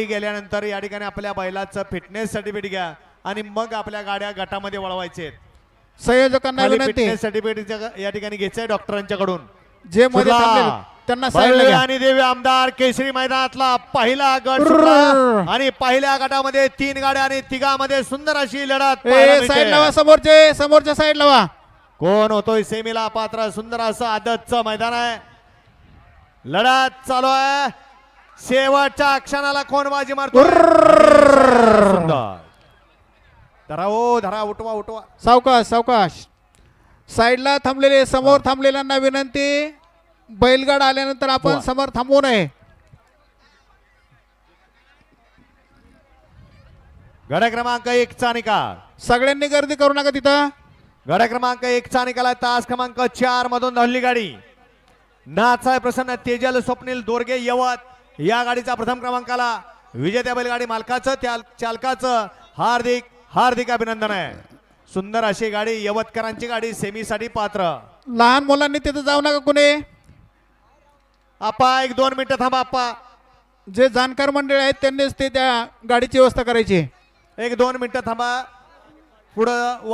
गेल्यानंतर या ठिकाणी आपल्या बैलाचं फिटनेस सर्टिफिकेट घ्या आणि मग आपल्या गाड्या गटामध्ये वळवायचे. संयोजकांना विनंती, फिटनेस सर्टिफिकेट या ठिकाणी घ्यायचंय डॉक्टरांच्याकडून. जे मध्ये थांबलेले त्यांना साईडला भव्य घ्या. आणि दिव्य आमदार केसरी मैदानातला पहिला गट सुटला आणि पहिल्या गटामध्ये 3 गाड्या आणि तिघामध्ये सुंदर अशी लढत पाहायला मिळते. साईड लावा, समोरच्या साईड लावा. कोण होतोय सेमीला पात्र? सुंदर असं आदतचं मैदान आहे. लढत चालू आहे. शेवटच्या क्षणाला कोण बाजी मारतो? सुंदर. धरा ओ धरा, उठवा उठवा. सावकाश सावकाश. साईडला थांबलेले, समोर थांबलेल्यांना विनंती, बैलगाड आल्यानंतर आपण समोर थांबवू नये. गड क्रमांक 1 चा निकाल. सगळ्यांनी गर्दी करू नका तिथं. गड क्रमांक 1 चा निकाल आहे. तास क्रमांक 4 मधून धावली गाडी. नाथसाहेब प्रसन्न तेजल स्वप्नील दोरगे यवत या गाडीचा प्रथम क्रमांकाला विजेत्या बैलगाडी मालकाचं त्या चालकाचं हार्दिक हार्दिक अभिनंदन आहे. सुंदर अशी गाडी, यवतकरांची गाडी सेमीसाठी पात्र. लहान मुलांनी तिथं जाऊ नका कुणी. आपा 1-2 मिनिटं थांबा. आपा जे जाणकार मंडळी आहेत त्यांनीच ते त्या गाडीची व्यवस्था करायची. 1-2 मिनिटं थांबा. पुढं